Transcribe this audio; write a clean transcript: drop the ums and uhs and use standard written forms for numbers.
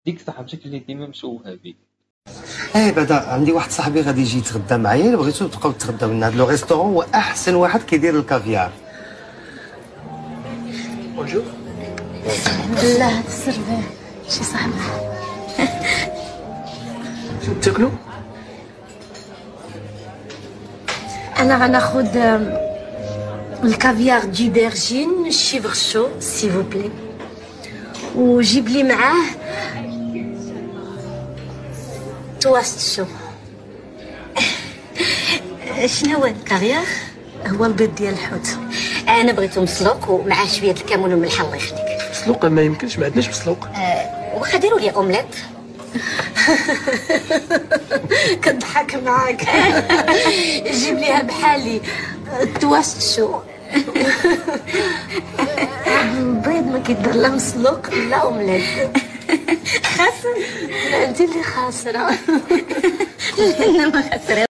ديك صاحبتك اللي ديما مشوهه بيك. بعدا عندي واحد صاحبي غادي يجي يتغدى معايا، بغيتو تبقاو تتغداو من هذا لو ريستورون، هو احسن واحد كيدير الكافيار. بونجور. الحمد لله هاد السرفان شي صاحبي. شنو تاكلوا؟ انا غناخد الكافيار دي بيرجين الشيفر شو سيفو بلي، وجيب لي معاه تواست شو. شنو هو الكافيار؟ هو البيض ديال الحوت. انا بغيتو مسلوق ومعاه شويه الكمون والملح الله يخليك. مسلوق ما يمكنش، ما عندناش مسلوق. واخا ديروا لي اومليت. كنضحك معاك. جيب ليها بحالي تواست شو. البيض ما كيدير لا مسلوق لا اومليت. خاسر؟ لا انت اللي خاسره. انا ما خاسره.